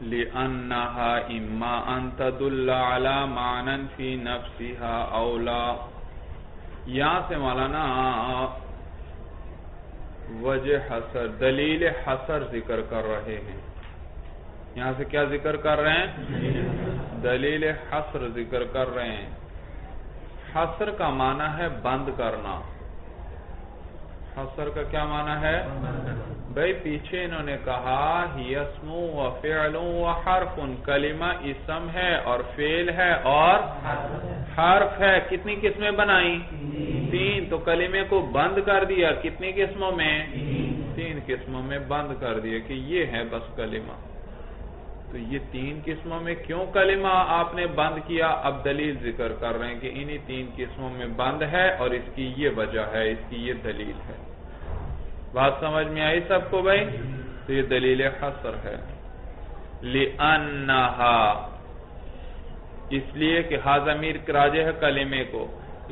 لِأَنَّهَا إِمَّا أَن تَدُلَّ عَلَى مَعْنًى فِي نَفْسِهَا أَوْ لَا. یہاں سے مولانا وجہ حصر، دلیل حصر ذکر کر رہے ہیں. یہاں سے کیا ذکر کر رہے ہیں؟ دلیل حصر ذکر کر رہے ہیں. حصر کا معنی ہے بند کرنا. حصر کا کیا معنی ہے؟ بھئی پیچھے انہوں نے کہا ہی اسم و فعل و حرف. کلمہ اسم ہے اور فعل ہے اور حرف ہے. کتنی قسمیں بنائیں؟ 3. تو کلمے کو بند کر دیا. کتنی قسموں میں؟ 3 قسموں میں بند کر دیا کہ یہ ہے بس کلمہ. تو یہ 3 قسموں میں کیوں کلمہ آپ نے بند کیا؟ اب دلیل ذکر کر رہے ہیں کہ انہی 3 قسموں میں بند ہے اور اس کی یہ وجہ ہے، اس کی یہ دلیل ہے. بات سمجھ میں آئی سب کو بھائی؟ تو یہ دلیل حصر ہے. لِأَنَّهَا، اس لیے کہ ہا ضمیر راجع ہے کلمے کو،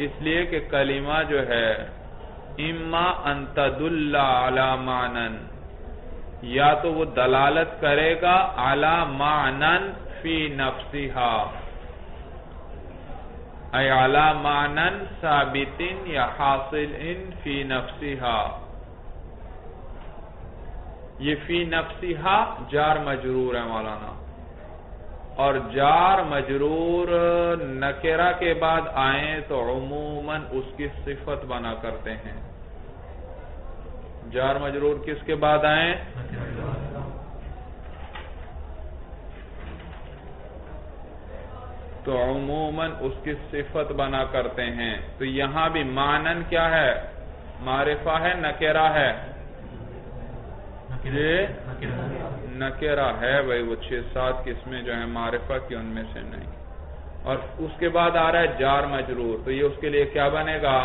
اس لیے کہ کلمہ جو ہے اما ان تدل علی معنن، یا تو وہ دلالت کرے گا علی معنن فی نفسہا، ای علی معنن ثابت یا حاصل فی نفسہا. یہ فی نفسہا جار مجرور ہے مولانا، اور جار مجرور نکرہ کے بعد آئیں تو عموماً اس کی صفت بنا کرتے ہیں. جار مجرور کس کے بعد آئیں؟ تو عموماً اس کی صفت بنا کرتے ہیں. تو یہاں بھی معنن کیا ہے؟ معرفہ ہے نکرہ ہے؟ یہ نکرہ ہے بھئی. وہ 6-7 قسمیں جو ہیں معرفہ کی ان میں سے نہیں. اور اس کے بعد آ رہا ہے جار مجرور، تو یہ اس کے لیے کیا بنے گا؟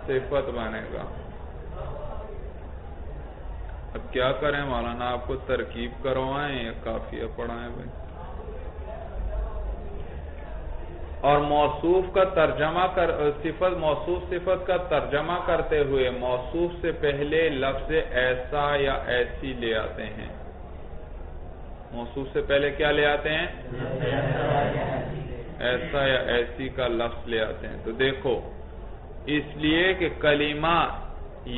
صفت بنے گا. اب کیا کریں مولانا؟ آپ کو ترکیب کروائیں یا کافیہ پڑھائیں بھئی؟ اور موصوف کا ترجمہ موصوف صفت کا ترجمہ کرتے ہوئے موصوف سے پہلے لفظ ایسا یا ایسی لے آتے ہیں. موصوف سے پہلے کیا لے آتے ہیں؟ ایسا یا ایسی کا لفظ لے آتے ہیں. تو دیکھو، اس لیے کہ کلمہ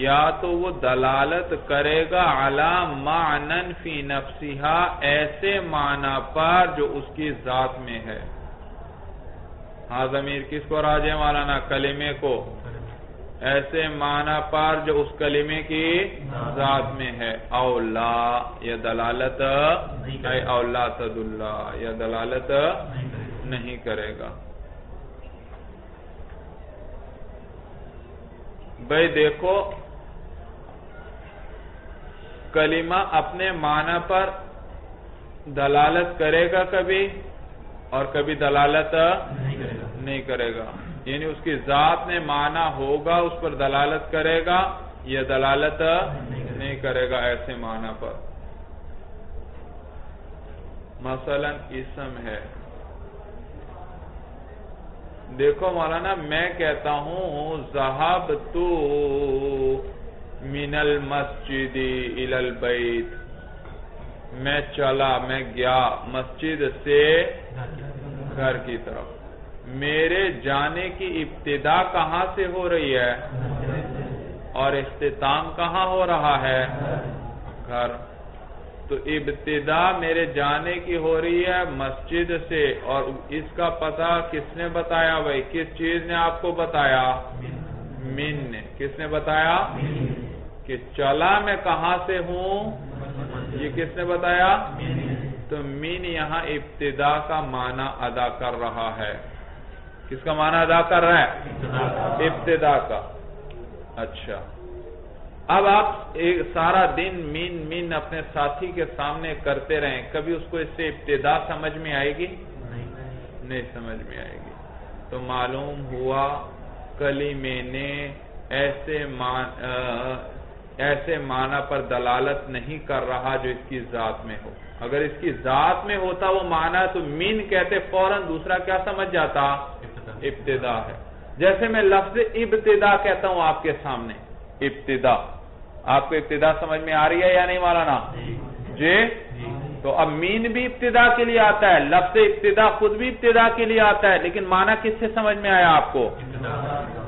یا تو وہ دلالت کرے گا علی معنن فی نفسہا، ایسے معنی پر جو اس کی ذات میں ہے. ہاں ضمیر کس کو راجع مولانا؟ کلمے کو. ایسے معنی پر جو اس کلمے کی ذات میں ہے. اولا یا دلالت اولا تدل، یا دلالت نہیں کرے گا. بھئی دیکھو، کلمہ اپنے معنی پر دلالت کرے گا کبھی، اور کبھی دلالت نہیں کرے گا. یعنی اس کی ذات میں معنی ہوگا، اس پر دلالت کرے گا، یا دلالت نہیں کرے گا ایسے معنی پر. مثلا اسم ہے. دیکھو مولانا، میں کہتا ہوں ذہبت من المسجد الی البیت، میں چلا، میں گیا مسجد سے گھر کی طرف. میرے جانے کی ابتدا کہاں سے ہو رہی ہے؟ اور اختتام کہاں ہو رہا ہے؟ گھر. تو ابتدا میرے جانے کی ہو رہی ہے مسجد سے، اور اس کا پتہ کس نے بتایا بھائی؟ کس چیز نے آپ کو بتایا؟ من نے. کس نے بتایا؟ کہ چلا میں کہاں سے ہوں، یہ کس نے بتایا؟ تو من یہاں ابتدا کا معنی ادا کر رہا ہے. کس کا معنی ادا کر رہا ہے؟ ابتدا کا. اچھا، اب آپ سارا دن من اپنے ساتھی کے سامنے کرتے رہیں، کبھی اس کو اس سے ابتدا سمجھ میں آئے گی؟ نہیں سمجھ میں آئے گی. تو معلوم ہوا کلمے نے ایسے معنی پر دلالت نہیں کر رہا جو اس کی ذات میں ہو. اگر اس کی ذات میں ہوتا وہ معنی تو من کہتے فوراً دوسرا کیا سمجھ جاتا؟ ابتدا ہے. جیسے میں لفظ ابتدا کہتا ہوں آپ کے سامنے، ابتدا. آپ کو ابتدا سمجھ میں آ رہی ہے یا نہیں مولانا؟ جی تو اب مین بھی ابتدا کے لیے آتا ہے، لفظ ابتدا خود بھی ابتدا کے لیے آتا ہے، لیکن معنی کس سے سمجھ میں آیا آپ کو؟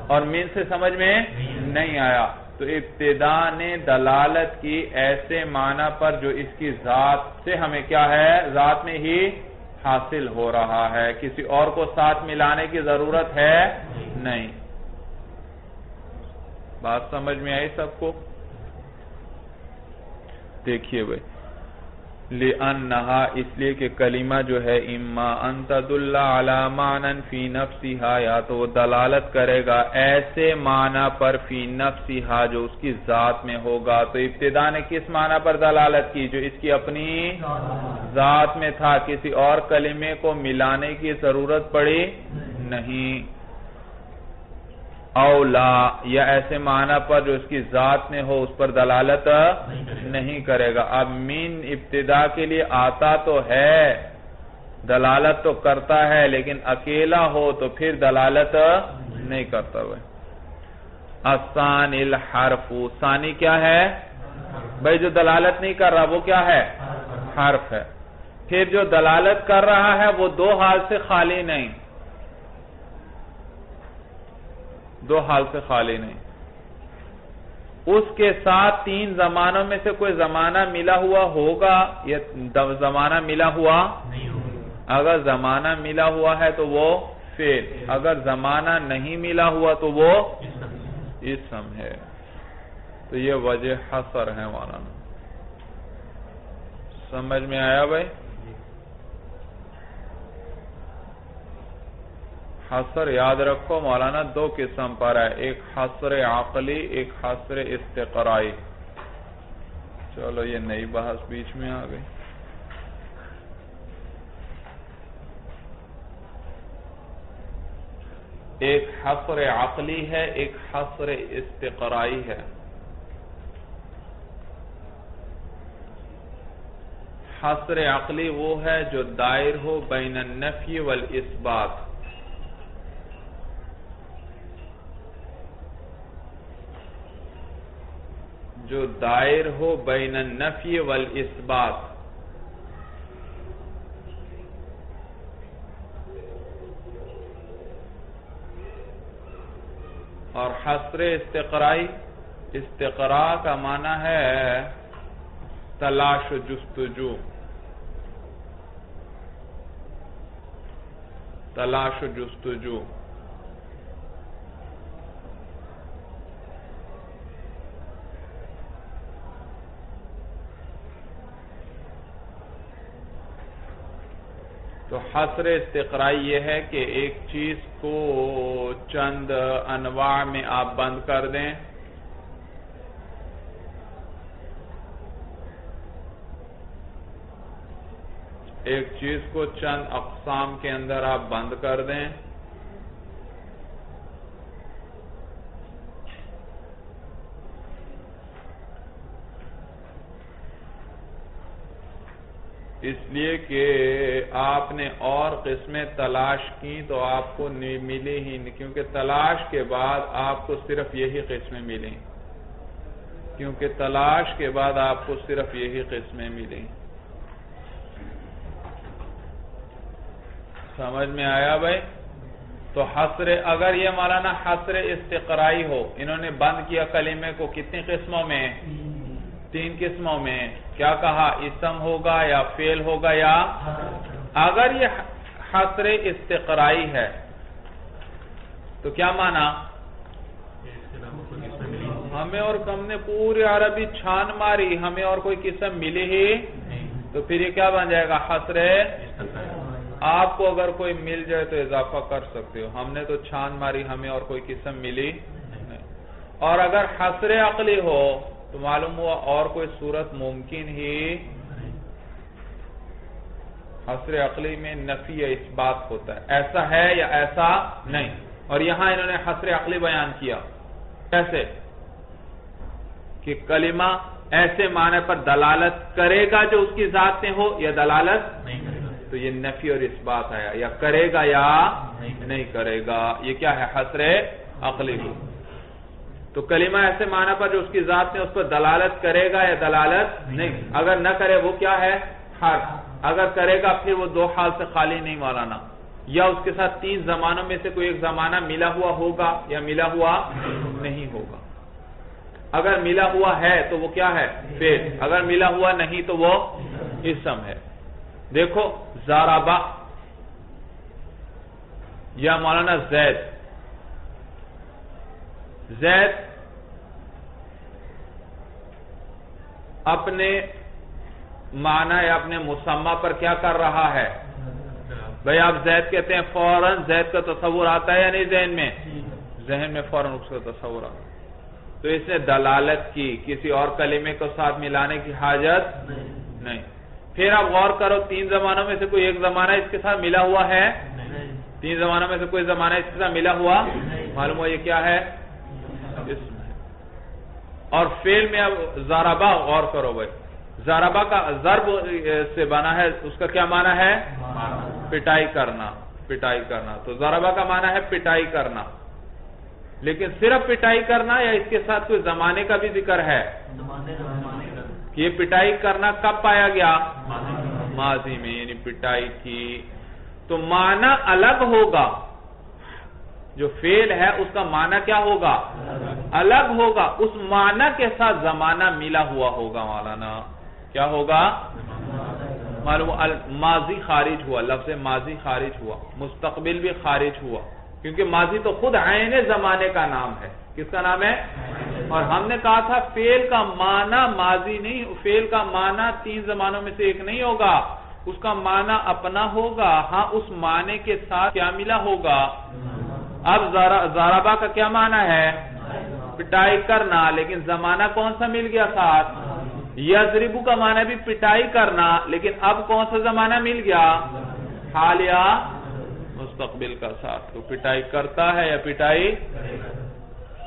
اور مین سے سمجھ میں نہیں آیا۔ تو ابتدا نے دلالت کی ایسے معنی پر جو اس کی ذات سے ہمیں کیا ہے؟ ذات میں ہی حاصل ہو رہا ہے، کسی اور کو ساتھ ملانے کی ضرورت ہے نہیں۔ بات سمجھ میں آئی سب کو؟ دیکھیے بھائی، لِأَنَّهَا، اس لیے کہ کلمہ جو ہے اما ان تدل علی معنی فی نفسها، یا تو وہ دلالت کرے گا ایسے معنی پر فی نفسها جو اس کی ذات میں ہوگا۔ تو ابتدا نے کس معنی پر دلالت کی؟ جو اس کی اپنی ذات میں تھا، کسی اور کلمے کو ملانے کی ضرورت پڑی نہیں۔ اولا، یا ایسے معنی پر جو اس کی ذات میں ہو اس پر دلالت نہیں کرے گا۔ اب مین ابتدا کے لیے آتا تو ہے، دلالت تو کرتا ہے، لیکن اکیلا ہو تو پھر دلالت نہیں کرتا ہے۔ الثانی الحرف، ثانی کیا ہے بھائی؟ جو دلالت نہیں کر رہا وہ کیا ہے؟ حرف ہے۔ پھر جو دلالت کر رہا ہے وہ دو حال سے خالی نہیں، دو حال سے خالی نہیں، اس کے ساتھ تین زمانوں میں سے کوئی زمانہ ملا ہوا ہوگا یا زمانہ ملا ہوا نہیں ہوگا۔ اگر زمانہ ملا ہوا ہے تو وہ فعل، اگر زمانہ نہیں ملا ہوا تو وہ اسم ہے۔ تو یہ وجہ حصر ہے مولانا، سمجھ میں آیا بھائی؟ حصر یاد رکھو مولانا دو قسم پر ہے، ایک حصر عقلی، ایک حصر استقرائی۔ چلو یہ نئی بحث بیچ میں آ گئی۔ ایک حصر عقلی ہے، ایک حصر استقرائی ہے۔ حصر عقلی وہ ہے جو دائر ہو بین النفی والاثبات، جو دائر ہو بین النفی والاثبات۔ اور حصر استقرائی، استقراء کا معنی ہے تلاش و جستجو، تلاش و جستجو۔ تو حصر استقرائی یہ ہے کہ ایک چیز کو چند انواع میں آپ بند کر دیں، ایک چیز کو چند اقسام کے اندر آپ بند کر دیں، اس لیے کہ آپ نے اور قسمیں تلاش کی تو آپ کو ملی ہی نہیں، کیونکہ تلاش کے بعد آپ کو صرف یہی قسمیں ملیں، کیونکہ تلاش کے بعد آپ کو صرف یہی قسمیں ملیں۔ سمجھ میں آیا بھائی؟ تو حصر، اگر یہ مولانا حصر استقرائی ہو، انہوں نے بند کیا کلمے کو کتنی قسموں میں؟ تین قسموں میں۔ کیا کہا؟ اسم ہوگا یا فعل ہوگا یا، اگر یہ حصر استقرائی ہے تو کیا مانا؟ ہمیں اور ہم نے پوری عربی چھان ماری، ہمیں اور کوئی قسم ملی ہی تو پھر یہ کیا بن جائے گا؟ حصر۔ آپ کو اگر کوئی مل جائے تو اضافہ کر سکتے ہو، ہم نے تو چھان ماری، ہمیں اور کوئی قسم ملی نہیں۔ اور اگر حصر عقلی ہو تو معلوم ہوا اور کوئی صورت ممکن ہی، حصر عقلی میں نفی یا اثبات ہوتا ہے، ایسا ہے یا ایسا نہیں۔ اور یہاں انہوں نے حصر عقلی بیان کیا، کیسے؟ کہ کلمہ ایسے معنی پر دلالت کرے گا جو اس کی ذات میں ہو یا دلالت نہیں کرے گا، تو یہ نفی اور اثبات آیا، یا کرے گا یا نہیں کرے گا، یہ کیا ہے؟ حصر عقلی۔ تو کلمہ ایسے معنی پر جو اس کی ذات میں اس پر دلالت کرے گا یا دلالت نہیں، اگر نہ کرے وہ کیا ہے؟ حرف اگر کرے گا پھر وہ دو حال سے خالی نہیں مولانا، یا اس کے ساتھ تین زمانوں میں سے کوئی ایک زمانہ ملا ہوا ہوگا یا ملا ہوا نہیں ہوگا۔ اگر ملا ہوا ہے تو وہ کیا ہے؟ فعل، اگر ملا ہوا نہیں تو وہ اسم ہے۔ دیکھو ضربا یا مولانا زید، زید اپنے معنی یا اپنے مسمى پر کیا کر رہا ہے؟ بھئی آپ زید کہتے ہیں فوراً زید کا تصور آتا ہے یا نہیں ذہن میں؟ ذہن میں فوراً اس کا تصور آتا ہے، تو اس نے دلالت کی، کسی اور کلمے کو ساتھ ملانے کی حاجت نہیں۔ پھر آپ غور کرو، تین زمانوں میں سے کوئی ایک زمانہ اس کے ساتھ ملا ہوا ہے؟ تین زمانوں میں سے کوئی زمانہ اس کے ساتھ ملا ہوا؟ معلوم ہوا یہ کیا ہے؟ اسم ہے۔ اور فعل میں اب ضربا غور کرو بھائی، ضربا کا ضرب سے بنا ہے، اس کا کیا معنی ہے؟ پٹائی کرنا، پٹائی کرنا، تو ضربا کا معنی ہے پٹائی کرنا، لیکن صرف پٹائی کرنا یا اس کے ساتھ کوئی زمانے کا بھی ذکر ہے؟ یہ پٹائی کرنا کب پایا گیا؟ ماضی میں، یعنی پٹائی کی، تو معنی الگ ہوگا، جو فعل ہے اس کا معنی کیا ہوگا؟ الگ ہوگا، اس معنی کے ساتھ زمانہ ملا ہوا ہوگا مولانا، کیا ہوگا؟ معلوم ماضی خارج ہوا، لفظ ماضی خارج ہوا، مستقبل بھی خارج ہوا، کیونکہ ماضی تو خود عین زمانے کا نام ہے۔ کس کا نام ہے؟ اور ہم نے کہا تھا فعل کا معنی ماضی نہیں، فعل کا معنی تین زمانوں میں سے ایک نہیں ہوگا، اس کا معنی اپنا ہوگا، ہاں اس معنی کے ساتھ کیا ملا ہوگا؟ اب ضربا کا کیا معنی ہے؟ پٹائی کرنا، لیکن زمانہ کون سا مل گیا ساتھ؟ یضربو کا معنی بھی پٹائی کرنا، لیکن اب کون سا زمانہ مل گیا؟ حال یا مستقبل کا ساتھ، تو پٹائی کرتا ہے یا پٹائی؟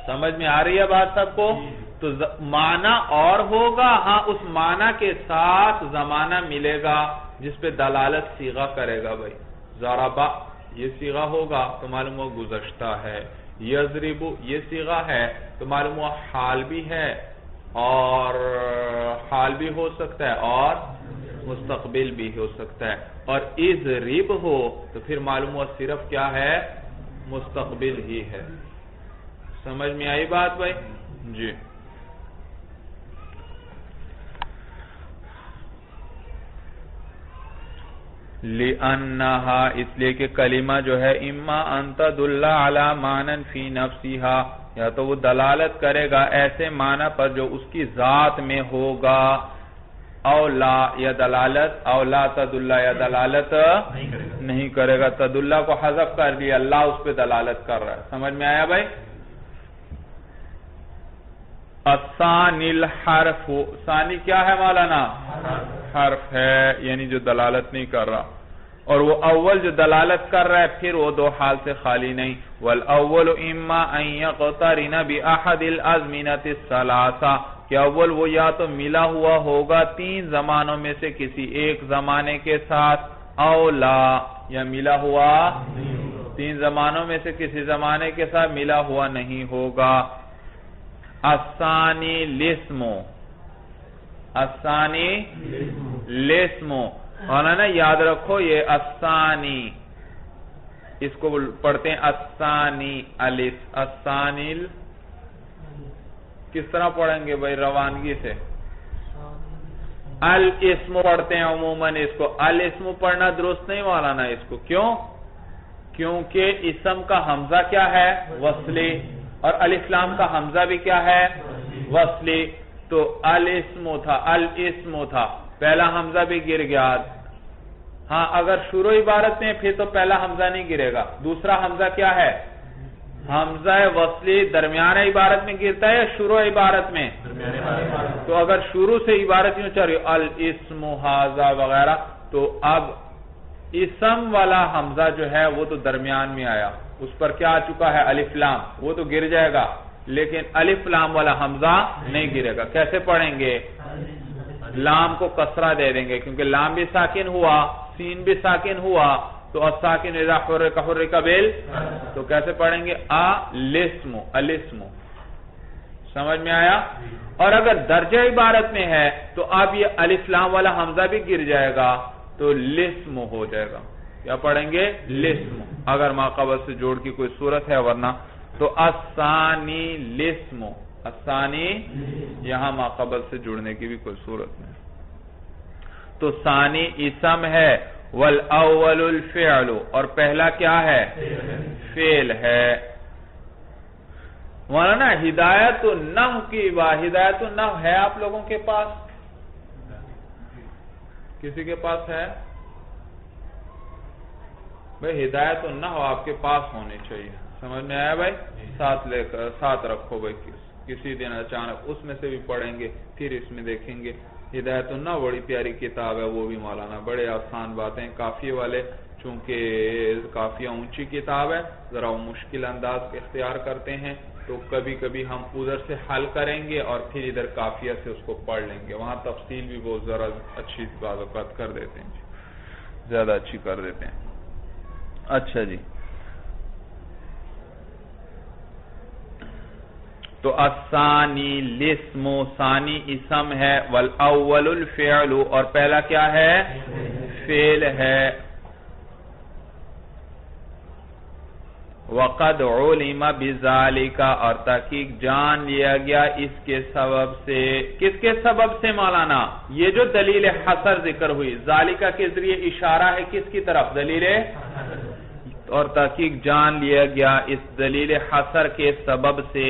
سمجھ میں آ رہی ہے بات سب کو؟ تو معنی اور ہوگا، ہاں اس معنی کے ساتھ زمانہ ملے گا جس پہ دلالت صیغہ کرے گا بھائی۔ ضربا یہ صیغہ ہوگا تو معلوم ہو گزشتہ ہے، یضربو یہ صیغہ ہے تو معلوم ہو حال بھی ہے، اور حال بھی ہو سکتا ہے اور مستقبل بھی ہو سکتا ہے، اور اضرب ہو تو پھر معلوم ہوا صرف کیا ہے؟ مستقبل ہی ہے۔ سمجھ میں آئی بات بھائی؟ جی لِأَنَّهَا اس لیے کہ کلمہ جو ہے اما ان تدل علی معنی فی نفسها، یا تو وہ دلالت کرے گا ایسے معنی پر جو اس کی ذات میں ہوگا، او لا یا دلالت، او لا تدل یا دلالت نہیں کرے گا، تدل کو حذف کر دیا، اللہ اس پہ دلالت کر رہا ہے۔ سمجھ میں آیا بھائی؟ الثانی الحرف، ثانی کیا ہے مولانا؟ حرف ہے، یعنی جو دلالت نہیں کر رہا، اور وہ اول جو دلالت کر رہا ہے پھر وہ دو حال سے خالی نہیں۔ والاول اما ان یقترن باحد الازمنۃ الثلاثہ، کہ اول وہ یا تو ملا ہوا ہوگا تین زمانوں میں سے کسی ایک زمانے کے ساتھ، او لا یا ملا ہوا تین زمانوں میں سے کسی زمانے کے ساتھ ملا ہوا نہیں ہوگا۔ الثانی الاسم، الثانی الاسم، مولانا یاد رکھو یہ الثانی، اس کو پڑھتے ہیں الثانی الثانی، کس طرح پڑھیں گے بھائی روانگی سے؟ الاسم پڑھتے ہیں عموماً اس کو، الاسم پڑھنا درست نہیں مولانا اس کو، کیوں؟ کیونکہ اسم کا حمزہ کیا ہے؟ وصلی، اور الاسلام کا حمزہ بھی کیا ہے؟ وصلی، تو الاسم تھا، پہلا حمزہ بھی گر گیا، ہاں اگر شروع عبارت میں پھر تو پہلا حمزہ نہیں گرے گا، دوسرا حمزہ کیا ہے؟ حمزہ وصلی درمیان عبارت میں گرتا ہے یا شروع عبارت میں؟ تو اگر شروع سے عبارت یوں چل رہی الاسم ھذا وغیرہ، تو اب اسم والا حمزہ جو ہے وہ تو درمیان میں آیا، اس پر کیا آ چکا ہے؟ الف لام، وہ تو گر جائے گا، لیکن الف لام والا حمزہ نہیں گرے گا۔ کیسے پڑھیں گے؟ لام کو کسرہ دے دیں گے، کیونکہ لام بھی ساکن ہوا، سین بھی ساکن ہوا، تو الساکن اذا حرک حرک بال، تو کیسے پڑھیں گے؟ الاسم، الاسم۔ سمجھ میں آیا؟ اور اگر درجہ عبارت میں ہے تو اب یہ الف لام والا حمزہ بھی گر جائے گا تو لسم ہو جائے گا. کیا پڑھیں گے؟ لسم. اگر ما قبل سے جوڑ کی کوئی صورت ہے، ورنہ تو الثانی لسم. الثانی یہاں ما قبل سے جوڑنے کی بھی کوئی صورت نہیں. تو ثانی اسم ہے، والاول الفعل، اور پہلا کیا ہے؟ فعل ہے. مولانا ہدایت النحو کی ہدایت النحو ہے آپ لوگوں کے پاس؟ کسی کے پاس ہے؟ بھئی ہدایت النحو آپ کے پاس ہونی چاہیے. سمجھ میں آیا بھائی؟ ساتھ رکھو بھائی، کسی دن اچانک اس میں سے بھی پڑھیں گے، پھر اس میں دیکھیں گے. ہدایت النحو بڑی پیاری کتاب ہے، وہ بھی مولانا بڑے آسان باتیں کافی والے، چونکہ کافی اونچی کتاب ہے، ذرا وہ مشکل انداز اختیار کرتے ہیں، تو کبھی کبھی ہم ادھر سے حل کریں گے اور پھر ادھر کافیہ سے اس کو پڑھ لیں گے. وہاں تفصیل بھی وہ ذرا اچھی بعض اوقات کر دیتے ہیں، زیادہ اچھی کر دیتے ہیں. اچھا جی، تو الثانی لسم، ثانی اسم ہے، والاول الفعل، اور پہلا کیا ہے؟ فعل ہے. وقد علم بذالک، اور تحقیق جان لیا گیا اس کے سبب سے. کس کے سبب سے مولانا؟ یہ جو دلیل حصر ذکر ہوئی، ذالکہ کے ذریعے اشارہ ہے کس کی طرف؟ دلیل. اور تحقیق جان لیا گیا اس دلیل حصر کے سبب سے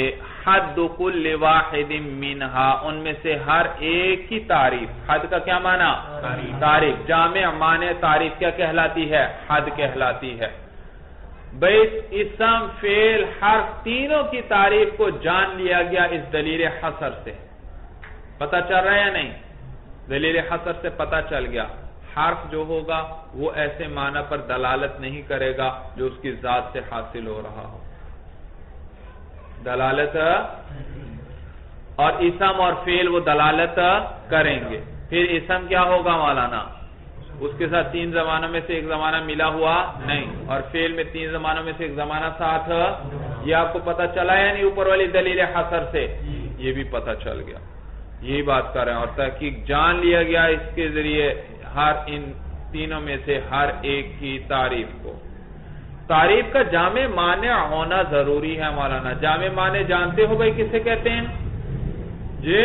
حد کل واحد منہا، ان میں سے ہر ایک کی تعریف. حد کا کیا معنی؟ تعریف. جامع معنی تعریف کیا کہلاتی ہے؟ حد کہلاتی ہے. بیت اسم فعل حرف تینوں کی تعریف کو جان لیا گیا اس دلیل حصر سے. پتہ چل رہا ہے یا نہیں؟ دلیل حصر سے پتہ چل گیا حرف جو ہوگا وہ ایسے معنی پر دلالت نہیں کرے گا جو اس کی ذات سے حاصل ہو رہا ہو. دلالت، اور اسم اور فعل وہ دلالت کریں گے. پھر اسم کیا ہوگا مولانا؟ اس کے ساتھ تین زمانوں میں سے ایک زمانہ ملا ہوا نہیں، اور فعل میں تین زمانوں میں سے ایک زمانہ ساتھ. یہ آپ کو پتہ چلا یا نہیں اوپر والی دلیل حصر سے؟ یہ بھی پتہ چل گیا. یہی بات کر رہے ہیں. اور تحقیق جان لیا گیا اس کے ذریعے ہر ان تینوں میں سے ہر ایک کی تعریف کو. تعریف کا جامع معنی ہونا ضروری ہے مولانا. جامع معنی جانتے ہو بھائی کسے کہتے ہیں؟ جی،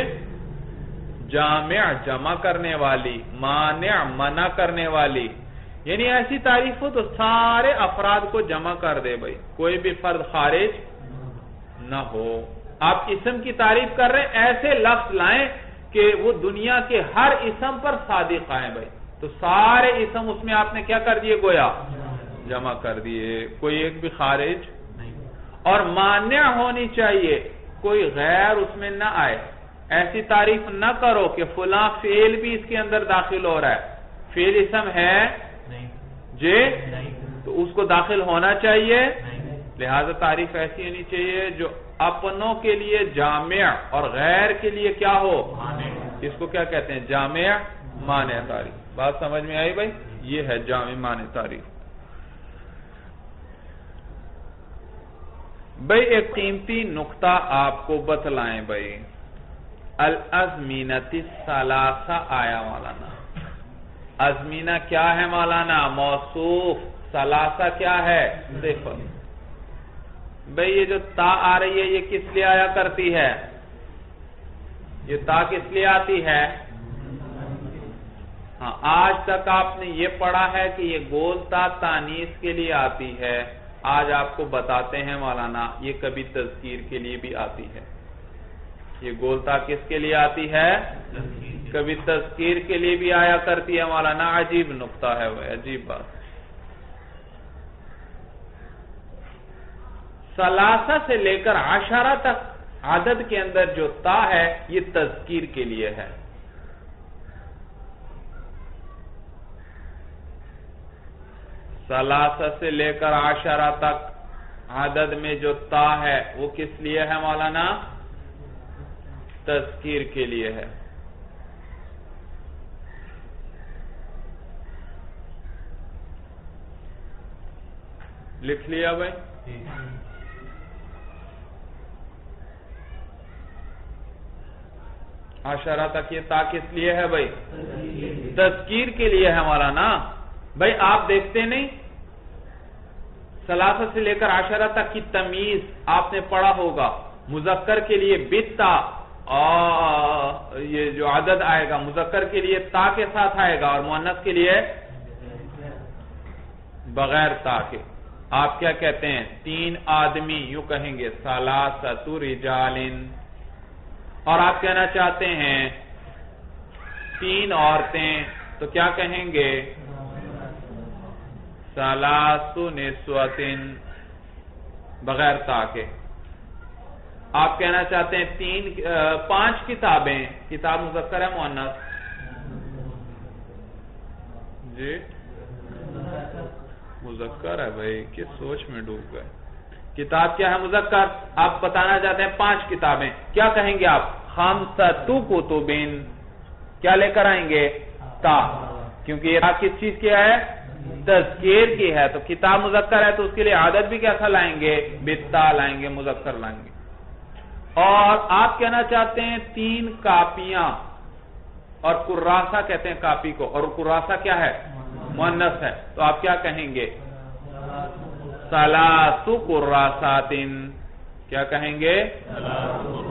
جامع جمع کرنے والی، مانع منع کرنے والی. یعنی ایسی تعریف ہو تو سارے افراد کو جمع کر دے بھائی، کوئی بھی فرد خارج نہ ہو. آپ اسم کی تعریف کر رہے ہیں، ایسے لفظ لائیں کہ وہ دنیا کے ہر اسم پر صادق آئیں بھائی. تو سارے اسم اس میں آپ نے کیا کر دیے؟ گویا جمع کر دیے، کوئی ایک بھی خارج نہیں. اور مانع ہونی چاہیے، کوئی غیر اس میں نہ آئے. ایسی تعریف نہ کرو کہ فلاں فعل بھی اس کے اندر داخل ہو رہا ہے. فعل اسم ہے جی، تو اس کو داخل ہونا چاہیے. لہذا تعریف ایسی ہونی چاہیے جو اپنوں کے لیے جامع اور غیر کے لیے کیا ہو؟ اس کو کیا کہتے ہیں؟ جامع معنی تعریف. بات سمجھ میں آئی بھائی؟ یہ ہے جامع معنی تعریف. بھائی ایک قیمتی نقطہ آپ کو بتلائیں بھائی. الازمینۃ الثلاثہ آیا مولانا. ازمینہ کیا ہے مولانا؟ موصوف. ثلاثہ کیا ہے؟ صفت. بھئی یہ جو تا آ رہی ہے یہ کس لیے آیا کرتی ہے؟ یہ تا کس لیے آتی ہے؟ ہاں، آج تک آپ نے یہ پڑھا ہے کہ یہ گول تا تانیث کے لیے آتی ہے. آج آپ کو بتاتے ہیں مولانا یہ کبھی تذکیر کے لیے بھی آتی ہے. یہ گول تا کس کے لیے آتی ہے؟ کبھی تذکیر کے لیے بھی آیا کرتی ہے مولانا. عجیب نقطہ ہے وہ، عجیب بات. ثلاثہ سے لے کر عشرہ تک عدد کے اندر جو تا ہے یہ تذکیر کے لیے ہے. ثلاثہ سے لے کر عشرہ تک عدد میں جو تا ہے وہ کس لیے ہے مولانا؟ تذکیر کے لیے ہے. لکھ لیا بھائی؟ عشرہ تک یہ تا کس لیے ہے بھائی؟ تذکیر کے لیے ہے مولانا. بھائی آپ دیکھتے نہیں ثلاثہ سے لے کر عشرہ تک کی تمیز آپ نے پڑھا ہوگا. مذکر کے لیے بتا، اور یہ جو عدد آئے گا مذکر کے لیے تا کے ساتھ آئے گا، اور مؤنث کے لیے بغیر تا کے. آپ کیا کہتے ہیں؟ 3 آدمی، یوں کہیں گے ثلاثۃ رجال. اور آپ کہنا چاہتے ہیں 3 عورتیں، تو کیا کہیں گے؟ ثلاث نسوۃ، بغیر تا کے. آپ کہنا چاہتے ہیں 5 کتابیں، کتاب مذکر ہے مؤنث؟ جی مذکر ہے بھائی، کس سوچ میں ڈوب گئے. کتاب کیا ہے؟ مذکر. آپ بتانا چاہتے ہیں 5 کتابیں، کیا کہیں گے آپ؟ خمسۃ کتب. کیا لے کر آئیں گے؟ تا، کیونکہ یہ کس چیز کی ہے؟ تذکیر کی ہے. تو کتاب مذکر ہے تو اس کے لیے عدد بھی کیسا لائیں گے؟ بتا لائیں گے، مذکر لائیں گے. اور آپ کہنا چاہتے ہیں 3 کاپیاں، اور کراسہ کہتے ہیں کاپی کو، اور کراسہ کیا ہے؟ مؤنث ہے. تو آپ کیا کہیں گے؟ ثلاث کراسات. کیا کہیں گے؟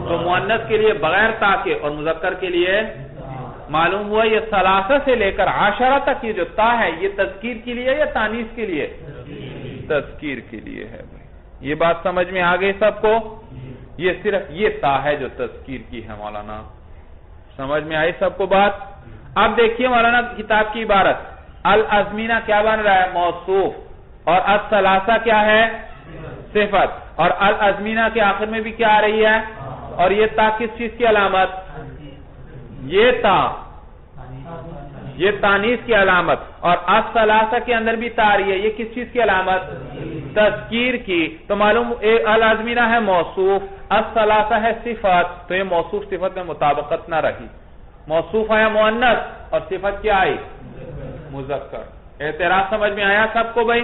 تو مؤنث کے لیے بغیر تا کے اور مذکر کے لیے معلوم ہوا یہ ثلاثہ سے لے کر عشرہ تک یہ جو تا ہے یہ تذکیر کے لیے یا تانیث کے لیے؟ تذکیر کے لیے ہے. یہ بات سمجھ میں آ گئی سب کو؟ یہ صرف یہ تا ہے جو تذکیر کی ہے مولانا. سمجھ میں آئی سب کو بات؟ اب دیکھیے مولانا کتاب کی عبارت. الازمینہ کیا بن رہا ہے؟ موصوف. اور الثلاثہ کیا ہے؟ صفت. اور الازمینہ کے آخر میں بھی کیا آ رہی ہے؟ اور یہ تا کس چیز کی علامت؟ یہ تا یہ تانیث کی علامت. اور الثلاثہ کے اندر بھی تا آ رہی ہے، یہ کس چیز کی علامت؟ تذکیر کی. تو معلوم الازمینہ ہے موصوف، الثلاثہ ہے صفت. تو یہ موصوف صفت میں مطابقت نہ رہی. موصوف آیا مؤنث اور صفت کیا آئی؟ مذکر. اعتراض سمجھ میں آیا سب کو بھائی؟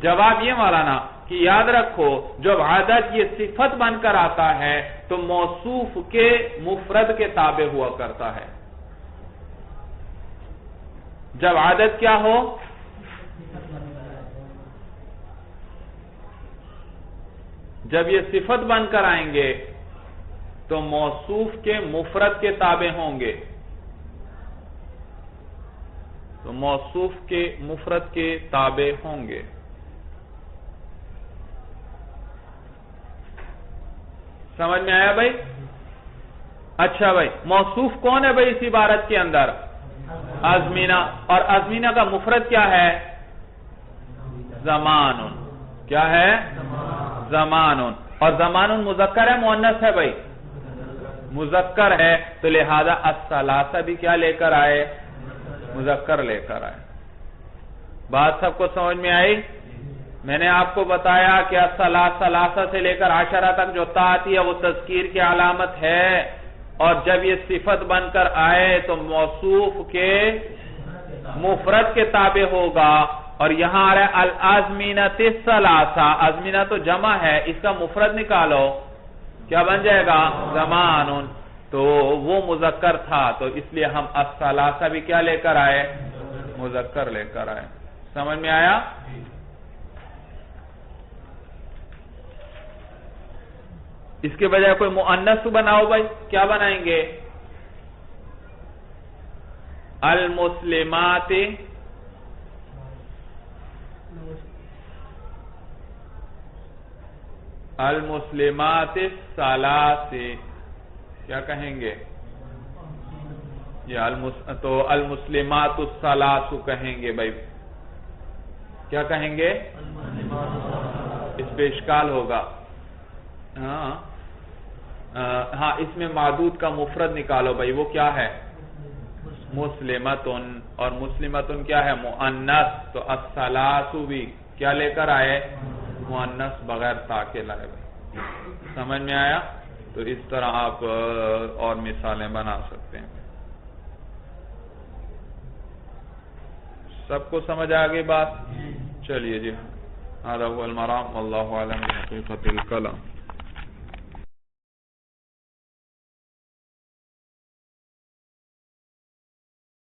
جواب یہ مولانا کہ یاد رکھو جب عدد یہ صفت بن کر آتا ہے تو موصوف کے مفرد کے تابع ہوا کرتا ہے. جب عدد کیا ہو؟ جب یہ صفت بن کر آئیں گے تو موصوف کے مفرد کے تابع ہوں گے. تو موصوف کے مفرد کے تابع ہوں گے. سمجھ میں آیا بھائی؟ اچھا بھائی، موصوف کون ہے بھائی اس عبارت کے اندر؟ ازمینہ. اور ازمینہ کا مفرد کیا ہے؟ زمان. کیا ہے؟ زمان. اور زمان مذکر ہے مؤنث ہے بھائی؟ مذکر ہے. تو لہذا الثلاثہ بھی کیا لے کر آئے؟ مذکر لے کر آئے. بات سب کو سمجھ میں آئی؟ میں نے آپ کو بتایا کہ ثلاثہ سے لے کر عشرہ تک جو تا آتی ہے وہ تذکیر کی علامت ہے. اور جب یہ صفت بن کر آئے تو موصوف کے مفرد کے تابع ہوگا. اور یہاں آ رہا ہے الازمینۃ الثلاثہ. ازمینہ تو جمع ہے، اس کا مفرد نکالو، کیا بن جائے گا؟ زمان. تو وہ مذکر تھا تو اس لیے ہم الثلاثہ بھی کیا لے کر آئے؟ مذکر لے کر آئے. سمجھ میں آیا؟ اس کے بجائے کوئی مؤنث بناؤ بھائی، کیا بنائیں گے؟ المسلمات المسلمات الثلاث. کیا کہیں گے؟ تو المسلمات الثلاث کہیں گے بھائی. کیا کہیں گے؟ اس پہ اشکال ہوگا. ہاں اس میں معدود کا مفرد نکالو بھائی، وہ کیا ہے؟ مسلمتن. اور مسلمتن کیا ہے؟ مؤنث. تو الثلاث بھی کیا لے کر آئے؟ مؤنث بغیر تا کے لائے بھائی. سمجھ میں آیا؟ تو اس طرح آپ اور مثالیں بنا سکتے ہیں. سب کو سمجھ آ گئی بات؟ چلیے جی. هذا هو المرام والله اعلم بحقيقة الكلام.